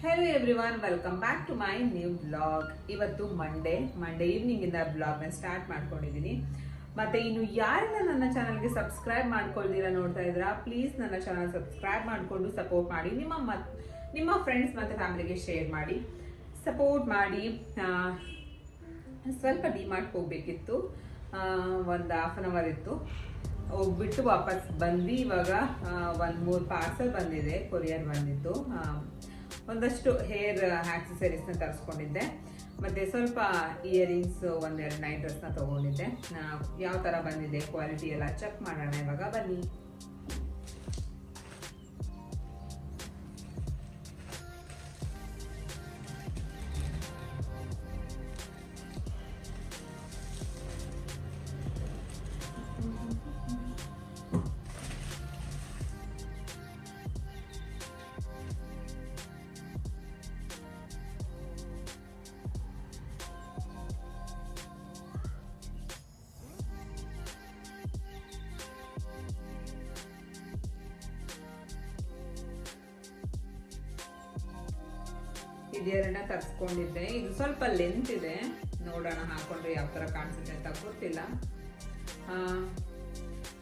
Hello everyone, welcome back to my new blog. ಇವತ್ತು Monday evening ಇಂದ ಬ್ಲಾಗ್ನ start ಮಾಡ್ಕೊಂಡಿದ್ದೀನಿ. ಮತ್ತೆ ಇನ್ನು ಯಾರೆಲ್ಲ ನನ್ನ ಚಾನಲ್ಗೆ ಸಬ್ಸ್ಕ್ರೈಬ್ ಮಾಡ್ಕೊಳ್ದಿರ ನೋಡ್ತಾ ಇದ್ದೀರಾ, ಪ್ಲೀಸ್ ನನ್ನ ಚಾನಲ್ ಸಬ್ಸ್ಕ್ರೈಬ್ ಮಾಡಿಕೊಂಡು ಸಪೋರ್ಟ್ ಮಾಡಿ. ನಿಮ್ಮ ಫ್ರೆಂಡ್ಸ್ ಮತ್ತು ಫ್ಯಾಮಿಲಿಗೆ ಶೇರ್ ಮಾಡಿ, ಸಪೋರ್ಟ್ ಮಾಡಿ. ಸ್ವಲ್ಪ ಡಿಮಾರ್ಟ್ ಹೋಗ್ಬೇಕಿತ್ತು, ಒಂದು ಹಾಫ್ ಆನ್ ಅವರ್ ಇತ್ತು, ಹೋಗ್ಬಿಟ್ಟು ವಾಪಸ್ ಬಂದ್ವಿ. ಇವಾಗ ಒಂದು 3 ಪಾರ್ಸಲ್ ಬಂದಿದೆ, ಕೊರಿಯರ್ ಬಂದಿತ್ತು. ಒಂದಷ್ಟು ಹೇರ್ ಆಕ್ಸೆಸರೀಸ್ನ ತರಿಸ್ಕೊಂಡಿದ್ದೆ, ಮತ್ತು ಸ್ವಲ್ಪ ಇಯರಿಂಗ್ಸ್, ಒಂದೆರಡು ನೈಟ್ ಡ್ರೆಸ್ನ ತೊಗೊಂಡಿದ್ದೆ. ಯಾವ ಥರ ಬಂದಿದೆ ಕ್ವಾಲಿಟಿ ಎಲ್ಲ ಚೆಕ್ ಮಾಡೋಣ ಇವಾಗ, ಬನ್ನಿ. ಇದೆರಡನ್ನ ತರಿಸ್ಕೊಂಡಿದ್ದೆ. ಇದು ಸ್ವಲ್ಪ ಲೆಂತ್ ಇದೆ, ನೋಡೋಣ ಹಾಕೊಂಡ್ರೆ ಯಾವ ಥರ ಕಾಣಿಸುತ್ತೆ ಅಂತ ಗೊತ್ತಿಲ್ಲ.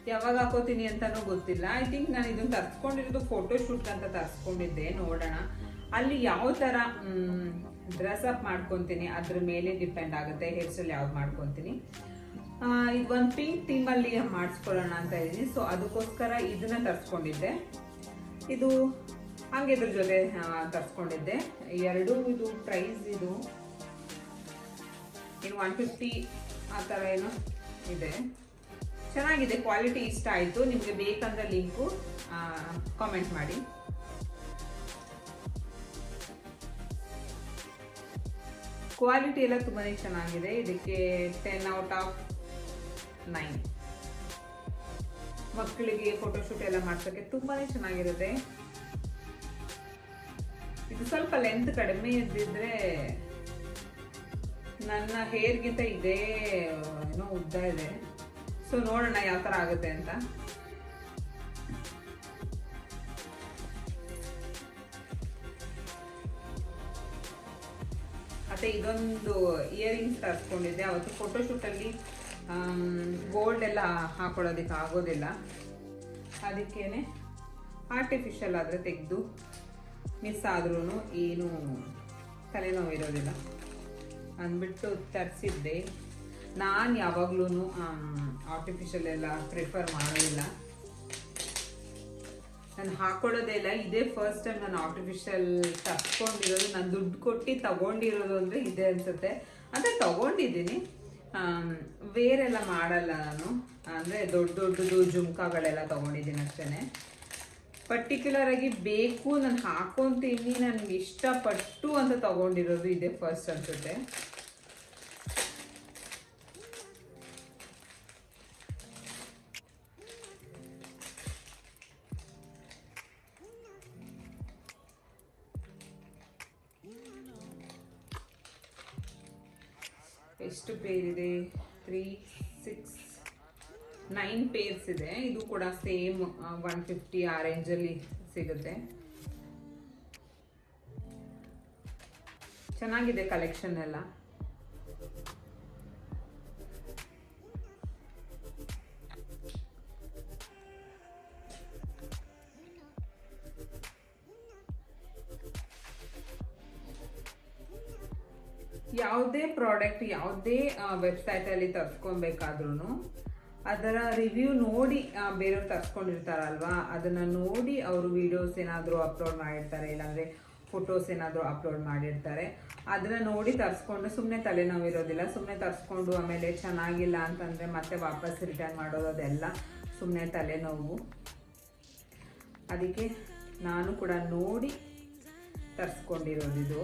ಯಾವಾಗ ಹಾಕೋತೀನಿ ಅಂತಲೂ ಗೊತ್ತಿಲ್ಲ. ಐ ಥಿಂಕ್ ನಾನು ಇದನ್ನು ತರಿಸ್ಕೊಂಡಿರೋದು ಫೋಟೋಶೂಟ್ ಅಂತ ತರಿಸ್ಕೊಂಡಿದ್ದೆ. ನೋಡೋಣ ಅಲ್ಲಿ ಯಾವ ಥರ ಡ್ರೆಸ್ ಅಪ್ ಮಾಡ್ಕೊತೀನಿ ಅದ್ರ ಮೇಲೆ ಡಿಪೆಂಡ್ ಆಗುತ್ತೆ ಹೇರ್ ಸ್ಟೈಲ್ ಯಾವ್ದು ಮಾಡ್ಕೊತೀನಿ. ಇದು ಒಂದು ಪಿಂಕ್ ಥೀಮಲ್ಲಿ ಮಾಡಿಸ್ಕೊಳ್ಳೋಣ ಅಂತ ಇದ್ದೀನಿ. ಸೊ ಅದಕ್ಕೋಸ್ಕರ ಇದನ್ನ ತರಿಸ್ಕೊಂಡಿದ್ದೆ. ಇದು ಹಂಗೆ ಇದ್ರ ಜೊತೆ ತರಿಸ್ಕೊಂಡಿದ್ದೆ ಎರಡು. ಇದು ಪ್ರೈಸ್ ಇದು 150 ಆ ಥರ ಏನೋ ಇದೆ. ಚೆನ್ನಾಗಿದೆ, ಕ್ವಾಲಿಟಿ ಇಷ್ಟ ಆಯಿತು. ನಿಮಗೆ ಬೇಕಂದ್ರೆ ಲಿಂಕು ಕಾಮೆಂಟ್ ಮಾಡಿ. ಕ್ವಾಲಿಟಿ ಎಲ್ಲ ತುಂಬಾ ಚೆನ್ನಾಗಿದೆ. ಇದಕ್ಕೆ 10/9. ಮಕ್ಕಳಿಗೆ ಫೋಟೋಶೂಟ್ ಎಲ್ಲ ಮಾಡ್ಸೋಕ್ಕೆ ತುಂಬಾ ಚೆನ್ನಾಗಿರುತ್ತೆ. ಇದು ಸ್ವಲ್ಪ ಲೆಂತ್ ಕಡಿಮೆ ಇದ್ದಿದ್ರೆ ನನ್ನ ಹೇರ್ಗಿಂತ ಇದೇ ಏನೋ ಉದ್ದ ಇದೆ. ಸೊ ನೋಡೋಣ ಯಾವ ಥರ ಆಗುತ್ತೆ ಅಂತ. ಮತ್ತೆ ಇದೊಂದು ಇಯರಿಂಗ್ಸ್ ತರಿಸ್ಕೊಂಡಿದ್ದೆ. ಅವತ್ತು ಫೋಟೋಶೂಟಲ್ಲಿ ಗೋಲ್ಡ್ ಎಲ್ಲ ಹಾಕೊಳ್ಳೋದಕ್ಕೆ ಆಗೋದಿಲ್ಲ, ಅದಕ್ಕೇನೆ ಆರ್ಟಿಫಿಷಿಯಲ್ ಆದರೆ ತೆಗೆದು ಮಿಸ್ ಆದ್ರೂ ಏನು ತಲೆನೋವು ಇರೋದಿಲ್ಲ ಅಂದ್ಬಿಟ್ಟು ತರಿಸಿದ್ದೆ. ನಾನು ಯಾವಾಗ್ಲೂ ಆರ್ಟಿಫಿಷಿಯಲ್ ಎಲ್ಲ ಪ್ರಿಫರ್ ಮಾಡೋದಿಲ್ಲ, ನಾನು ಹಾಕೊಳ್ಳೋದೇ ಇಲ್ಲ. ಇದೇ ಫಸ್ಟ್ ಟೈಮ್ ನಾನು ಆರ್ಟಿಫಿಷಿಯಲ್ ತರಿಸ್ಕೊಂಡಿರೋದು. ನಾನು ದುಡ್ಡು ಕೊಟ್ಟು ತಗೊಂಡಿರೋದು ಅಂದರೆ ಇದೆ ಅನ್ಸುತ್ತೆ. ಅಂದರೆ ತಗೊಂಡಿದ್ದೀನಿ, ವೇರೆಲ್ಲ ಮಾಡಲ್ಲ ನಾನು. ಅಂದರೆ ದೊಡ್ಡದು ಜುಮ್ಕಾಗಳೆಲ್ಲ ತಗೊಂಡಿದ್ದೀನಿ ಅಷ್ಟೇ. ಪರ್ಟಿಕ್ಯುಲರ್ ಆಗಿ ಬೇಕು ನಾನು ಹಾಕೊಂತೀನಿ, ನನಗೆ ಇಷ್ಟಪಟ್ಟು ಅಂತ ತಗೊಂಡಿರೋದು ಇದೆ ಫಸ್ಟ್ ಅನ್ಸುತ್ತೆ. ಎಷ್ಟು ಪೇರ್ ಇದೆ? 3, 6, 9 ಪೇರ್ಸ್ ಇದೆ. ಇದು ಕೂಡ ಸೇಮ್ 150 ಆ ರೇಂಜಲ್ಲಿ ಸಿಗುತ್ತೆ. ಚೆನ್ನಾಗಿದೆ ಕಲೆಕ್ಷನ್ ಎಲ್ಲ. ಯಾವುದೇ ಪ್ರಾಡಕ್ಟ್ ಯಾವುದೇ ವೆಬ್ಸೈಟಲ್ಲಿ ತರಿಸ್ಕೊಬೇಕಾದ್ರೂ ಅದರ ರಿವ್ಯೂ ನೋಡಿ ಬೇರೆಯವ್ರು ತರಿಸ್ಕೊಂಡಿರ್ತಾರಲ್ವಾ, ಅದನ್ನು ನೋಡಿ ಅವರು ವಿಡಿಯೋಸ್ ಏನಾದರೂ ಅಪ್ಲೋಡ್ ಮಾಡಿರ್ತಾರೆ, ಇಲ್ಲಾಂದರೆ ಫೋಟೋಸ್ ಏನಾದರೂ ಅಪ್ಲೋಡ್ ಮಾಡಿರ್ತಾರೆ. ಅದನ್ನು ನೋಡಿ ತರಿಸ್ಕೊಂಡು ಸುಮ್ಮನೆ ತಲೆನೋವು ಇರೋದಿಲ್ಲ. ಸುಮ್ಮನೆ ತರಿಸ್ಕೊಂಡು ಆಮೇಲೆ ಚೆನ್ನಾಗಿಲ್ಲ ಅಂತಂದರೆ ಮತ್ತೆ ವಾಪಸ್ ರಿಟರ್ನ್ ಮಾಡೋದು, ಅದೆಲ್ಲ ಸುಮ್ಮನೆ ತಲೆನೋವು. ಅದಕ್ಕೆ ನಾನು ಕೂಡ ನೋಡಿ ತರಿಸ್ಕೊಂಡಿರೋದಿದು.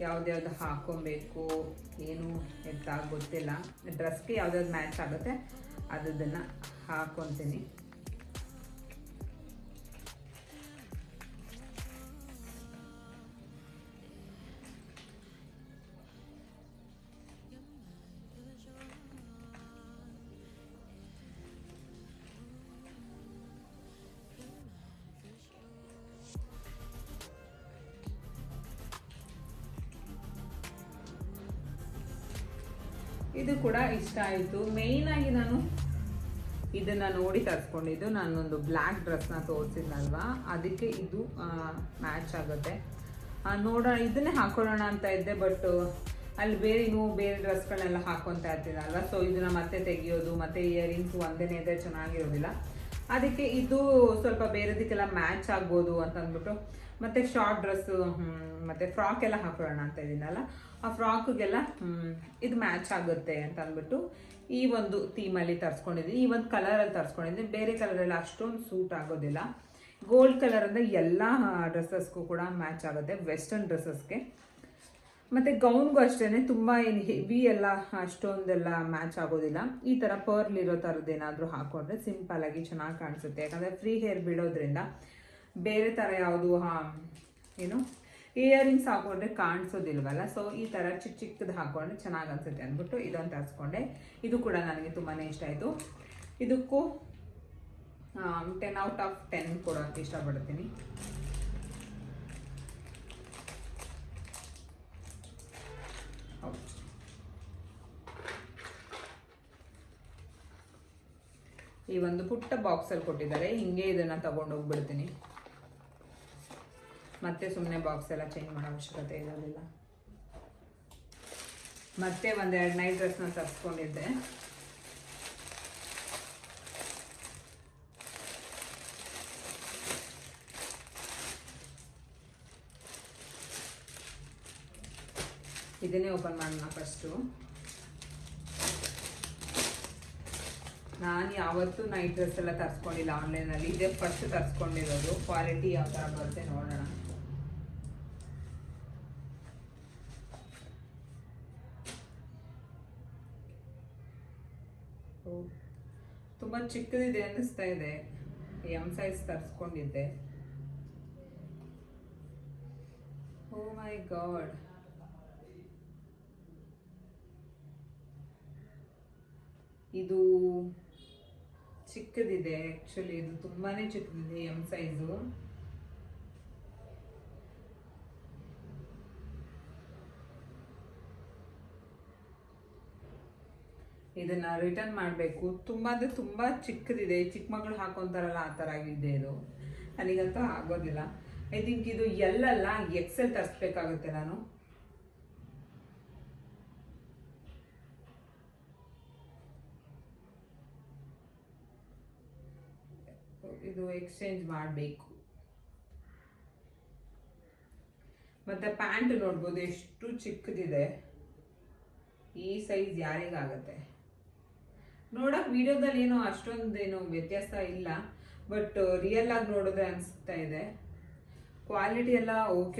ಯಾವ್ದ್ಯಾವ್ದು ಹಾಕೊಬೇಕು ಏನು ಅಂತ ಗೊತ್ತಿಲ್ಲ. ಡ್ರೆಸ್ಗೆ ಯಾವ್ದಾವ್ದು ಮ್ಯಾಚ್ ಆಗುತ್ತೆ ಅದನ್ನು ಹಾಕೊತೀನಿ. ಇದು ಕೂಡ ಇಷ್ಟ ಆಯಿತು. ಮೇಯ್ನಾಗಿ ನಾನು ಇದನ್ನು ನೋಡಿ ತರಿಸ್ಕೊಂಡಿದ್ದು. ನಾನೊಂದು ಬ್ಲ್ಯಾಕ್ ಡ್ರೆಸ್ನ ತೋರಿಸಿದ್ನಲ್ವಾ, ಅದಕ್ಕೆ ಇದು ಮ್ಯಾಚ್ ಆಗುತ್ತೆ. ನೋಡೋಣ, ಇದನ್ನೇ ಹಾಕೊಳ್ಳೋಣ ಅಂತ ಇದ್ದೆ, ಬಟ್ ಅಲ್ಲಿ ಬೇರೆ ಡ್ರೆಸ್ಗಳನ್ನೆಲ್ಲ ಹಾಕ್ಕೊತಾ ಇರ್ತೀನಲ್ವ, ಸೊ ಇದನ್ನ ಮತ್ತೆ ತೆಗಿಯೋದು, ಮತ್ತೆ ಇಯರಿಂಗ್ಸ್ ಒಂದೇ ಇದೆ, ಚೆನ್ನಾಗಿರೋದಿಲ್ಲ. ಅದಕ್ಕೆ ಇದು ಸ್ವಲ್ಪ ಬೇರೆದಕ್ಕೆಲ್ಲ ಮ್ಯಾಚ್ ಆಗ್ಬೋದು ಅಂತ ಅಂದ್ಬಿಟ್ಟು, ಮತ್ತೆ ಶಾರ್ಟ್ ಡ್ರೆಸ್ಸು ಮತ್ತೆ ಫ್ರಾಕ್ ಎಲ್ಲ ಹಾಕೊಳ್ಳೋಣ ಅಂತ ಇದ್ದೀನಲ್ಲ, ಆ ಫ್ರಾಕ್ಗೆಲ್ಲ ಇದು ಮ್ಯಾಚ್ ಆಗುತ್ತೆ ಅಂತ ಅಂದ್ಬಿಟ್ಟು ಈ ಒಂದು ಥೀಮಲ್ಲಿ ತರಿಸ್ಕೊಂಡಿದ್ದೀನಿ. ಈ ಒಂದು ಕಲರಲ್ಲಿ ತರಿಸ್ಕೊಂಡಿದ್ದೀನಿ. ಬೇರೆ ಕಲರೆಲ್ಲ ಅಷ್ಟೊಂದು ಸೂಟ್ ಆಗೋದಿಲ್ಲ. ಗೋಲ್ಡ್ ಕಲರ್ ಅಂದರೆ ಎಲ್ಲ ಡ್ರೆಸ್ಸಸ್ಗೂ ಕೂಡ ಮ್ಯಾಚ್ ಆಗುತ್ತೆ, ವೆಸ್ಟರ್ನ್ ಡ್ರೆಸ್ಸಸ್ಗೆ. ಮತ್ತು ಗೌನ್ಗೂ ಅಷ್ಟೇ ತುಂಬ ಏನು ಹೆವಿ ಎಲ್ಲ ಅಷ್ಟೊಂದೆಲ್ಲ ಮ್ಯಾಚ್ ಆಗೋದಿಲ್ಲ. ಈ ಥರ ಪರ್ಲ್ ಇರೋ ಥರದ್ದು ಏನಾದರೂ ಹಾಕ್ಕೊಂಡ್ರೆ ಸಿಂಪಲ್ಲಾಗಿ ಚೆನ್ನಾಗಿ ಕಾಣಿಸುತ್ತೆ. ಯಾಕಂದರೆ ಫ್ರೀ ಹೇರ್ ಬಿಡೋದ್ರಿಂದ ಬೇರೆ ಥರ ಯಾವುದು ಏನು ಇಯರಿಂಗ್ಸ್ ಹಾಕೊಂಡ್ರೆ ಕಾಣಿಸೋದಿಲ್ವಲ್ಲ, ಸೊ ಈ ಥರ ಚಿಕ್ಕದು ಹಾಕೊಂಡ್ರೆ ಚೆನ್ನಾಗಿ ಅನ್ಸುತ್ತೆ ಅಂದ್ಬಿಟ್ಟು ಇದೊಂದು ತರಿಸ್ಕೊಂಡೆ. ಇದು ಕೂಡ ನನಗೆ ತುಂಬಾ ಇಷ್ಟ ಆಯಿತು. ಇದಕ್ಕೂ 10/10 ಕೊಡೋಕ್ಕೆ ಇಷ್ಟಪಡ್ತೀನಿ. ಈ ಒಂದು ಪುಟ್ಟ ಬಾಕ್ಸಲ್ಲಿ ಕೊಟ್ಟಿದ್ದಾರೆ. ಹಿಂಗೆ ಇದನ್ನು ತಗೊಂಡೋಗ್ಬಿಡ್ತೀನಿ. ಮತ್ತೆ ಸುಮ್ಮನೆ ಬಾಕ್ಸ್ ಎಲ್ಲ ಚೇಂಜ್ ಮಾಡೋ ಅವಶ್ಯಕತೆ ಇರೋದಿಲ್ಲ. ಮತ್ತೆ ಒಂದೆರಡು ನೈಟ್ ಡ್ರೆಸ್ನ ತರಿಸ್ಕೊಂಡಿದ್ದೆ. ಇದನ್ನೇ ಓಪನ್ ಮಾಡೋಣ ಫಸ್ಟು. ನಾನು ಯಾವತ್ತೂ ನೈಟ್ ಡ್ರೆಸ್ ಎಲ್ಲ ತರಿಸ್ಕೊಂಡಿಲ್ಲ ಆನ್ಲೈನಲ್ಲಿ, ಇದೇ ಫಸ್ಟ್ ತರಿಸ್ಕೊಂಡಿರೋದು. ಕ್ವಾಲಿಟಿ ಯಾವ ಥರ ಬರುತ್ತೆ ನೋಡೋಣ. ತುಂಬ ಚಿಕ್ಕದಿದೆ ಅನ್ನಿಸ್ತಾ ಇದೆ. ಎಮ್ ಸೈಜ್ ತರಿಸ್ಕೊಂಡಿದ್ದೆ. ಓ ಮೈ ಗಾಡ್, ಇದು ಚಿಕ್ಕದಿದೆ. ಆ್ಯಕ್ಚುಲಿ ಇದು ತುಂಬಾ ಚಿಕ್ಕದಿದೆ, ಎಮ್ ಸೈಜು. ಇದನ್ನು ರಿಟರ್ನ್ ಮಾಡಬೇಕು. ತುಂಬ ಅಂದರೆ ತುಂಬ ಚಿಕ್ಕದಿದೆ. ಚಿಕ್ಕ ಮಕ್ಕಳು ಹಾಕೊತಾರಲ್ಲ ಆ ಥರ ಇದೆ ಇದು. ನನಗಂತೂ ಆಗೋದಿಲ್ಲ. ಐ ಥಿಂಕ್ ಇದು ಎಲ್ಲಲ್ಲ XL ತರಿಸ್ಬೇಕಾಗುತ್ತೆ ನಾನು. ಇದು ಎಕ್ಸ್ಚೇಂಜ್ ಮಾಡಬೇಕು. ಮತ್ತು ಪ್ಯಾಂಟ್ ನೋಡ್ಬೋದು ಎಷ್ಟು ಚಿಕ್ಕದಿದೆ. ಈ ಸೈಜ್ ಯಾರಿಗಾಗತ್ತೆ? ನೋಡೋಕೆ ವಿಡಿಯೋದಲ್ಲಿ ಏನೋ ಅಷ್ಟೊಂದೇನು ವ್ಯತ್ಯಾಸ ಇಲ್ಲ, ಬಟ್ ರಿಯಲ್ ಆಗಿ ನೋಡಿದ್ರೆ ಅನಿಸ್ತಾ ಇದೆ. ಕ್ವಾಲಿಟಿ ಎಲ್ಲ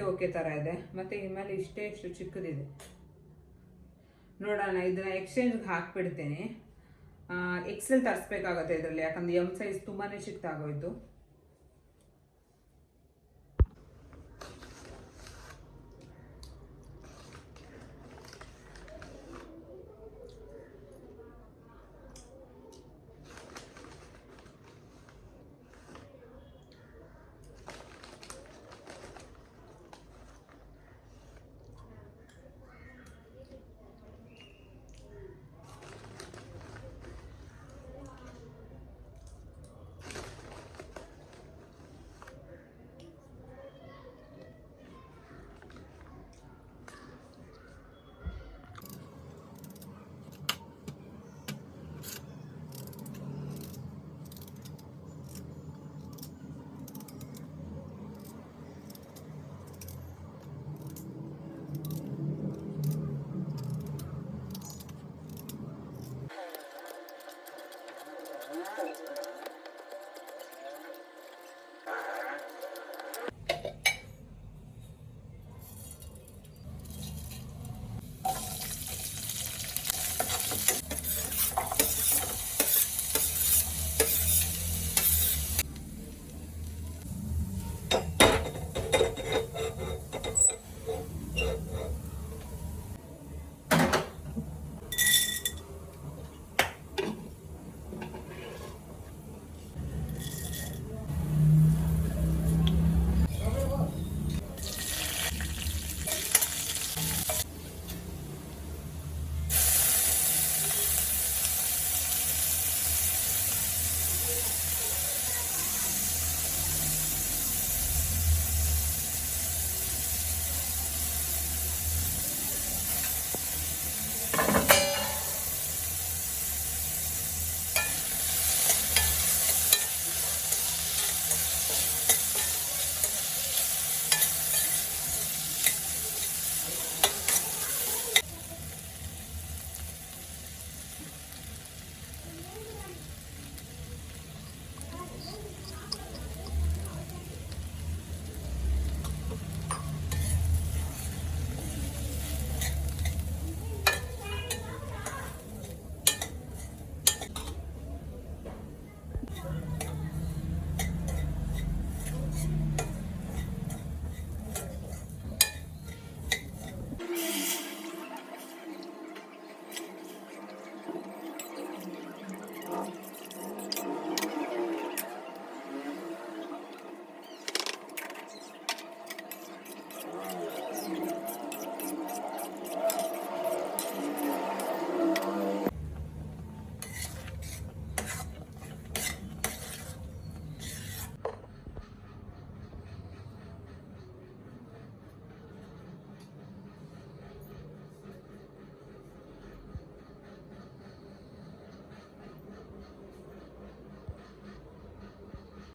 ಓಕೆ ಥರ ಇದೆ. ಮತ್ತು ಇನ್ಮೇಲೆ ಇಷ್ಟು ಚಿಕ್ಕದಿದೆ. ನೋಡೋಣ, ಇದನ್ನ ಎಕ್ಸ್ಚೇಂಜ್ಗೆ ಹಾಕ್ಬಿಡ್ತೇನೆ. XL ತರಿಸ್ಬೇಕಾಗತ್ತೆ ಇದರಲ್ಲಿ, ಯಾಕಂದ್ರೆ ಎಮ್ ಸೈಜ್ ತುಂಬಾ ಚಿಕ್ಕದಾಗೋಯ್ತು.